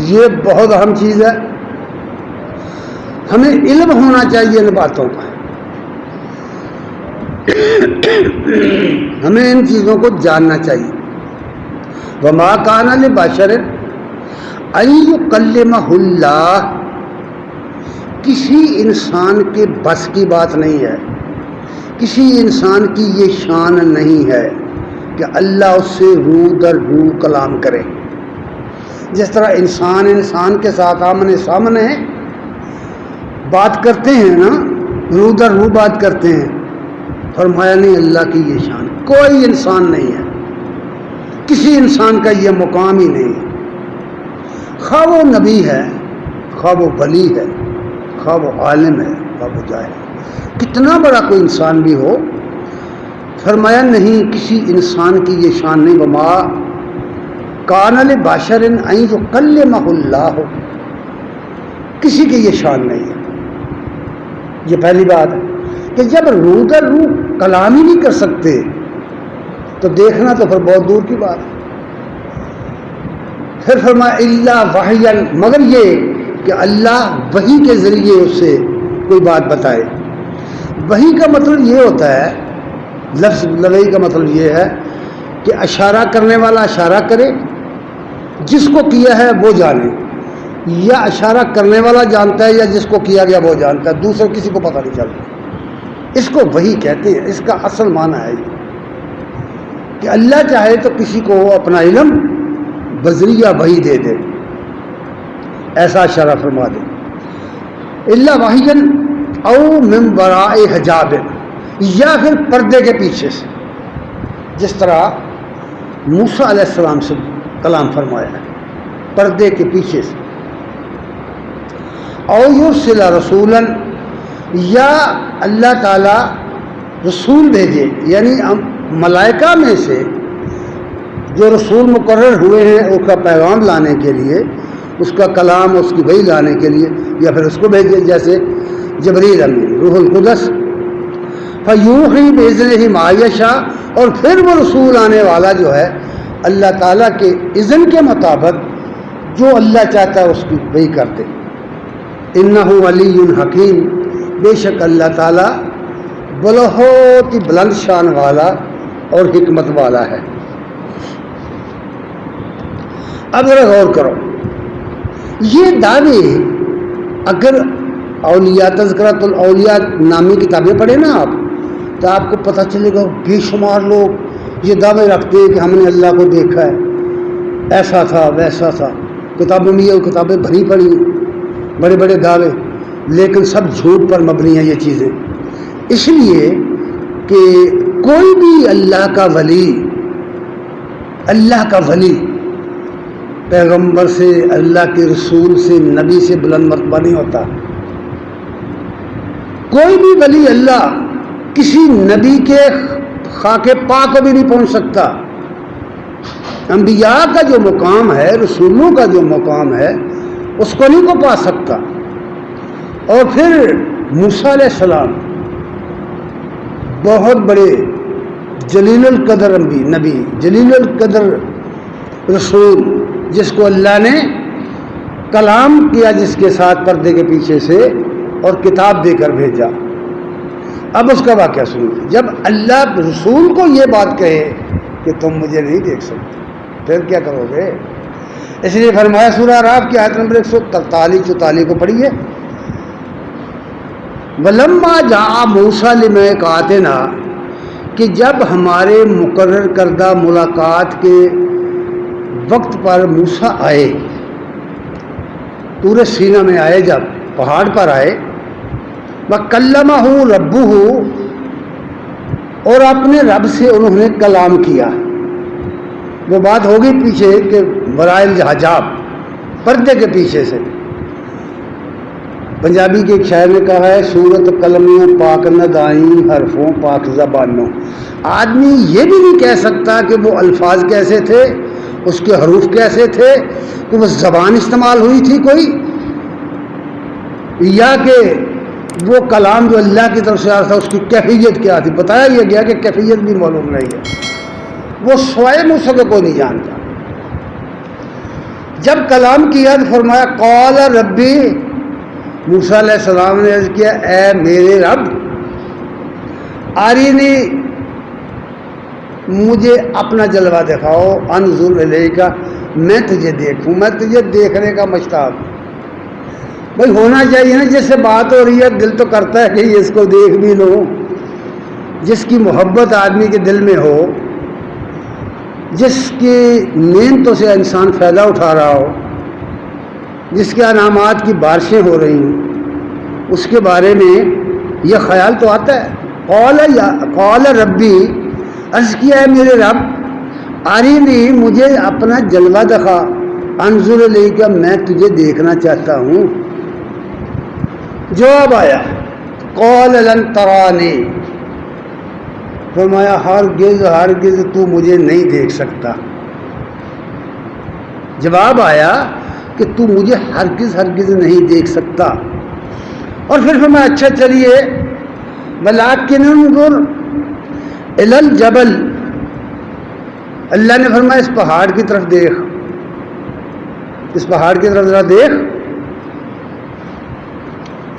یہ بہت اہم چیز ہے، ہمیں علم ہونا چاہیے ان باتوں کا، ہمیں ان چیزوں کو جاننا چاہیے۔ وَمَا كَانَ لِبَشَرٍ أَن يُكَلِّمَهُ اللَّهُ، کسی انسان کے بس کی بات نہیں ہے، کسی انسان کی یہ شان نہیں ہے کہ اللہ اس سے روح در روح کلام کرے۔ جس طرح انسان کے ساتھ آمنے سامنے بات کرتے ہیں نا، روح در روح بات کرتے ہیں، فرمایا نہیں اللہ کی یہ شان کوئی انسان نہیں ہے، کسی انسان کا یہ مقام ہی نہیں ہے، خواہ وہ نبی ہے، خواہ وہ ولی ہے، خواہ وہ عالم ہے، خواہ وہ جاہل ہے، کتنا بڑا کوئی انسان بھی ہو، فرمایا نہیں کسی انسان کی یہ شان نہیں۔ وما کان لبشر ان یکلمہ اللہ، کسی کی یہ شان نہیں ہے۔ یہ پہلی بات ہے کہ جب روح در روح کلام ہی نہیں کر سکتے تو دیکھنا تو پھر بہت دور کی بات ہے۔ پھر فرمایا الا وحیا، مگر یہ کہ اللہ وحی کے ذریعے اس سے کوئی بات بتائے۔ وحی کا مطلب یہ ہوتا ہے، لفظ وحی کا مطلب یہ ہے کہ اشارہ کرنے والا اشارہ کرے، جس کو کیا ہے وہ جانے، یا اشارہ کرنے والا جانتا ہے یا جس کو کیا گیا وہ جانتا ہے، دوسرے کسی کو پتہ نہیں چلتا، اس کو وحی کہتے ہیں۔ اس کا اصل معنی ہے یہ کہ اللہ چاہے تو کسی کو اپنا علم بذریعہ وحی دے دے، ایسا اشارہ فرما دے۔ الا وحیا او من وراء حجاب، یا پھر پردے کے پیچھے سے، جس طرح موسیٰ علیہ السلام سے کلام فرمایا ہے، پردے کے پیچھے سے۔ او یرسل رسولا، یا اللہ تعالی رسول بھیجے، یعنی ملائکہ میں سے جو رسول مقرر ہوئے ہیں اس کا پیغام لانے کے لیے، اس کا کلام، اس کی وحی لانے کے لیے، یا پھر اس کو بھیجے، جیسے جبریل امین روح القدس، فیوحی بإذنہ ما یشاء، اور پھر وہ رسول آنے والا جو ہے اللہ تعالیٰ کے اذن کے مطابق جو اللہ چاہتا ہے اس کی وہی کرتے۔ انہ علی حکیم، بے شک اللہ تعالیٰ بہت ہی بلند شان والا اور حکمت والا ہے۔ اب ذرا غور کرو، یہ دعوے اگر اولیاء تذکرۃ الاولیاء نامی کتابیں پڑھیں نا آپ، تو آپ کو پتہ چلے گا بے شمار لوگ یہ دعوے رکھتے ہیں کہ ہم نے اللہ کو دیکھا ہے، ایسا تھا ویسا تھا، کتابوں میں یہ کتابیں بھری پڑی ہیں، بڑے بڑے دعوے، لیکن سب جھوٹ پر مبنی ہیں یہ چیزیں۔ اس لیے کہ کوئی بھی اللہ کا ولی پیغمبر سے، اللہ کے رسول سے، نبی سے بلند مرتبہ نہیں ہوتا۔ کوئی بھی ولی اللہ کسی نبی کے خاک پاک کو بھی نہیں پہنچ سکتا۔ انبیاء کا جو مقام ہے، رسولوں کا جو مقام ہے، اس کو نہیں کو پا سکتا۔ اور پھر موسیٰ علیہ السلام بہت بڑے جلیل القدر نبی، جلیل القدر رسول، جس کو اللہ نے کلام کیا، جس کے ساتھ پردے کے پیچھے سے، اور کتاب دے کر بھیجا۔ اب اس کا واقعہ سنیے، جب اللہ رسول کو یہ بات کہے کہ تم مجھے نہیں دیکھ سکتے، پھر کیا کرو گے؟ اس لیے فرمایا سورہ اعراف کی آیت نمبر 143-44 کو پڑھیے، وَلَمَّا جَاءَ مُوسَىٰ لِمِيقَاتِنَا، کہ جب ہمارے مقرر کردہ ملاقات کے وقت پر موسیٰ آئے، طور سینا میں آئے، جب پہاڑ پر آئے، وَكَلَّمَهُ رَبُّهُ، اور اپنے رب سے انہوں نے کلام کیا۔ وہ بات ہوگی پیچھے کہ ورائے الحجاب، پردے کے پیچھے سے۔ پنجابی کے ایک شاعر نے کہا ہے، صورت قلمیوں پاک ندائیں، حرفوں پاک زبانوں۔ آدمی یہ بھی نہیں کہہ سکتا کہ وہ الفاظ کیسے تھے، اس کے حروف کیسے تھے، کہ وہ زبان استعمال ہوئی تھی کوئی، یا کہ وہ کلام جو اللہ کی طرف سے آیا تھا اس کی کیفیت کیا تھی۔ بتایا یہ گیا کہ کیفیت بھی معلوم نہیں ہے، وہ سوائے موسیٰ کو کوئی نہیں جانتا۔ جب کلام کیا تو فرمایا قال ربی، موسیٰ علیہ السلام نے عرض کیا اے میرے رب، آرینی، مجھے اپنا جلوہ دکھاؤ، انظر الیک، میں تجھے دیکھوں، میں تجھے دیکھنے کا مشتاق ہوں۔ بھائی ہونا چاہیے نا، جس سے بات ہو رہی ہے دل تو کرتا ہے کہ اس کو دیکھ بھی لو۔ جس کی محبت آدمی کے دل میں ہو، جس کی نعمتوں سے انسان فائدہ اٹھا رہا ہو، جس کے انعامات کی بارشیں ہو رہی ہیں، اس کے بارے میں یہ خیال تو آتا ہے۔ قال ربی، عرض کیا ہے میرے رب، آرینی، مجھے اپنا جلوہ دکھا، انظر الیک، میں تجھے دیکھنا چاہتا ہوں۔ جواب آیا قال لن ترانی، فرمایا ہرگز تو مجھے نہیں دیکھ سکتا۔ جواب آیا کہ تو مجھے ہرگز نہیں دیکھ سکتا۔ اور پھر فرمایا اچھا چلیے، ولکن انظر الی الجبل، اللہ نے فرمایا اس پہاڑ کی طرف دیکھ، اس پہاڑ کی طرف ذرا دیکھ۔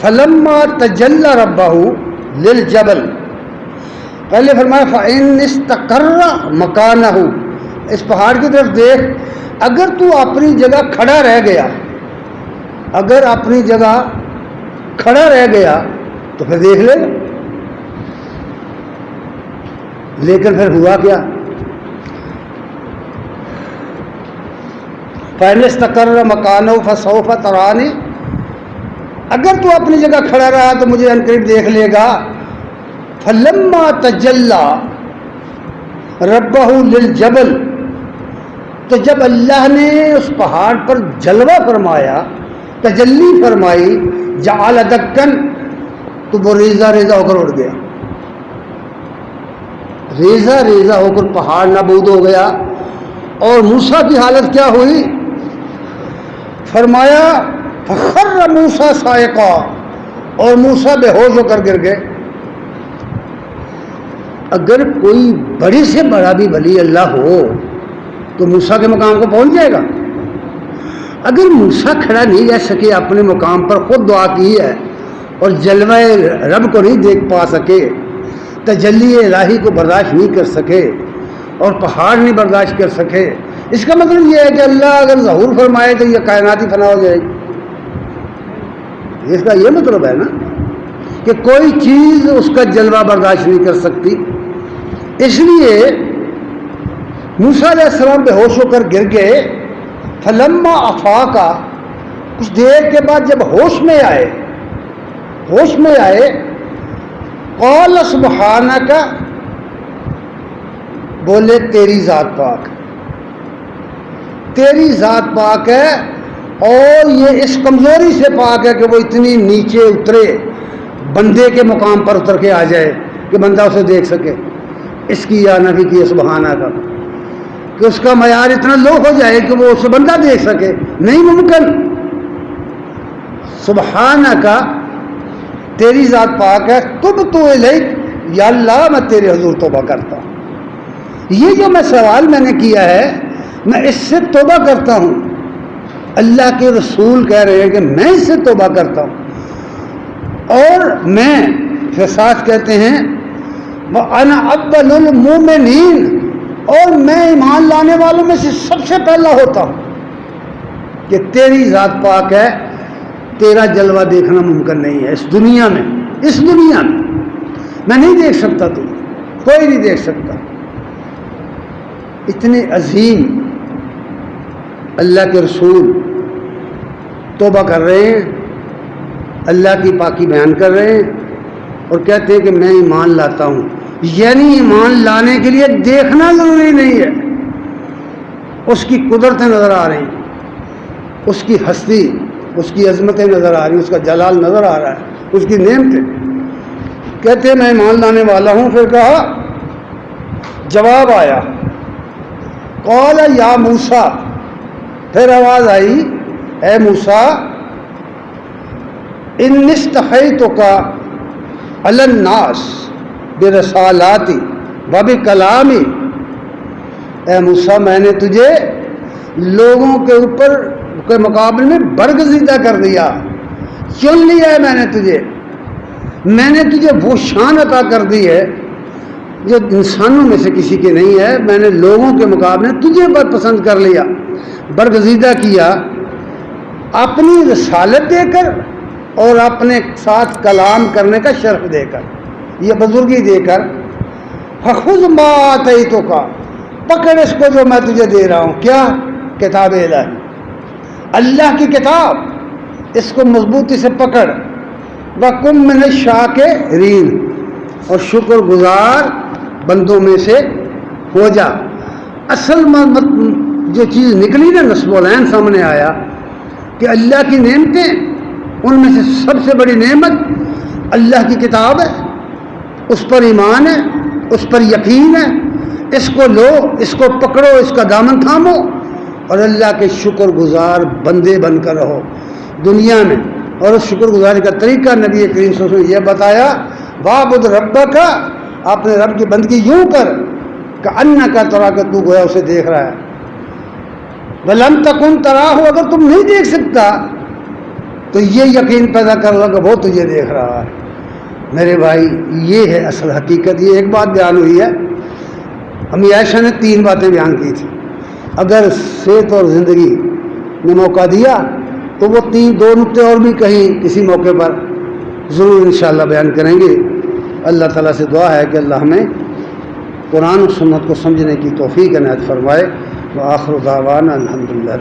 فلما تجلی ربہ للجبل، پہلے فرمایا فإن استقر مکانہ، اس پہاڑ کی طرف دیکھ، اگر تو اپنی جگہ کھڑا رہ گیا، اگر اپنی جگہ کھڑا رہ گیا تو پھر دیکھ لے۔ لیکن پھر ہوا کیا؟ فإن استقر مکانہ فسوف ترانی، اگر تو اپنی جگہ کھڑا رہا تو مجھے عنقریب دیکھ لے گا۔ فلما تجلی ربہ للجبل، تو جب اللہ نے اس پہاڑ پر جلوہ فرمایا، تجلی فرمائی، جعل دکن، تو وہ ریزہ ریزہ ہو کر اڑ گیا، ریزہ ریزہ ہو کر پہاڑ نابود ہو گیا۔ اور موسیٰ کی حالت کیا ہوئی؟ فرمایا فخر موسیٰ صاعقا، اور موسیٰ بے ہوش ہو کر گر گئے. اگر کوئی بڑے سے بڑا بھی ولی اللہ ہو تو موسیٰ کے مقام کو پہنچ جائے گا. اگر موسیٰ کھڑا نہیں رہ سکے اپنے مقام پر، خود دعا کی ہے اور جلوہ رب کو نہیں دیکھ پا سکے، تجلی الہی کو برداشت نہیں کر سکے اور پہاڑ نہیں برداشت کر سکے، اس کا مطلب یہ ہے کہ اللہ اگر ظہور فرمائے تو یہ کائنات ہی فنا ہو جائے گی. اس کا یہ مطلب ہے نا کہ کوئی چیز اس کا جلوہ برداشت نہیں کر سکتی. اس لیے موسیٰ علیہ السلام بے ہوش ہو کر گر گئے. فلما افاقا، کچھ دیر کے بعد جب ہوش میں آئے قال سبحانک، بولے تیری ذات پاک، تیری ذات پاک ہے. اور یہ اس کمزوری سے پاک ہے کہ وہ اتنی نیچے اترے، بندے کے مقام پر اتر کے آ جائے کہ بندہ اسے دیکھ سکے. اس کی یا نفی کی سبحانہ کا، کہ اس کا معیار اتنا لو ہو جائے کہ وہ اسے بندہ دیکھ سکے، نہیں ممکن. سبحانہ کا، تیری ذات پاک ہے. تبت الیک، یا اللہ میں تیرے حضور توبہ کرتا ہوں. یہ جو میں سوال میں نے کیا ہے میں اس سے توبہ کرتا ہوں. اللہ کے رسول کہہ رہے ہیں کہ میں اس سے توبہ کرتا ہوں. اور میں پھر ساتھ کہتے ہیں وَأَنَا أَوَّلُ الْمُؤْمِنِينَ، اور میں ایمان لانے والوں میں سے سب سے پہلا ہوتا ہوں کہ تیری ذات پاک ہے، تیرا جلوہ دیکھنا ممکن نہیں ہے اس دنیا میں میں نہیں دیکھ سکتا، تو کوئی نہیں دیکھ سکتا. اتنے عظیم اللہ کے رسول توبہ کر رہے ہیں، اللہ کی پاکی بیان کر رہے ہیں اور کہتے ہیں کہ میں ایمان لاتا ہوں. یعنی ایمان لانے کے لیے دیکھنا ضروری نہیں ہے، اس کی قدرتیں نظر آ رہی ہیں، اس کی ہستی، اس کی عظمتیں نظر آ رہی ہیں، اس کا جلال نظر آ رہا ہے، اس کی نعمتیں. کہتے ہیں میں ایمان لانے والا ہوں. پھر کہا، جواب آیا قال یا موسیٰ، پھر آواز آئی اے موسیٰ، انی اصطفیتک علی الناس برسالاتی وبکلامی، اے موسیٰ میں نے تجھے لوگوں کے اوپر کے مقابلے میں برگزیدہ کر دیا، چن لیا ہے میں نے تجھے وہ شان عطا کر دی ہے جو انسانوں میں سے کسی کی نہیں ہے. میں نے لوگوں کے مقابلے تجھے پر پسند کر لیا، برگزیدہ کیا اپنی رسالت دے کر اور اپنے ساتھ کلام کرنے کا شرف دے کر، یہ بزرگی دے کر. فخذ ما آتیتک، پکڑ اس کو جو میں تجھے دے رہا ہوں. کیا؟ کتاب الہی، اللہ کی کتاب، اس کو مضبوطی سے پکڑ. وَكُن مِّنَ الشَّاكِرِينَ، اور شکر گزار بندوں میں سے ہو جا. اصل جو چیز نکلی نا نصب العین سامنے آیا کہ اللہ کی نعمتیں، ان میں سے سب سے بڑی نعمت اللہ کی کتاب ہے، اس پر ایمان ہے، اس پر یقین ہے. اس کو لو، اس کو پکڑو، اس کا دامن تھامو اور اللہ کے شکر گزار بندے بن کر رہو دنیا میں. اور اس شکر گزاری کا طریقہ نبی کریم صلی اللہ علیہ وسلم نے یہ بتایا، وَاعْبُدْ رَبَّكَ، اپنے رب کی بندگی یوں کر کأنک ترا، کہ تو گویا اسے دیکھ رہا ہے. وَلَمْ تَكُنْ تَرَاهُ، اگر تم نہیں دیکھ سکتا تو یہ یقین پیدا کر لو کہ وہ تجھے دیکھ رہا ہے. میرے بھائی یہ ہے اصل حقیقت. یہ ایک بات بیان ہوئی ہے، امی عائشہ نے 3 باتیں بیان کی تھی. اگر صحت اور زندگی نے موقع دیا تو وہ 2 نقطے اور بھی کہیں کسی موقع پر ضرور انشاءاللہ بیان کریں گے. اللہ تعالیٰ سے دعا ہے کہ اللہ ہمیں قرآن و سنت کو سمجھنے کی توفیق عنایت فرمائے. وآخر دعوانا الحمدللہ.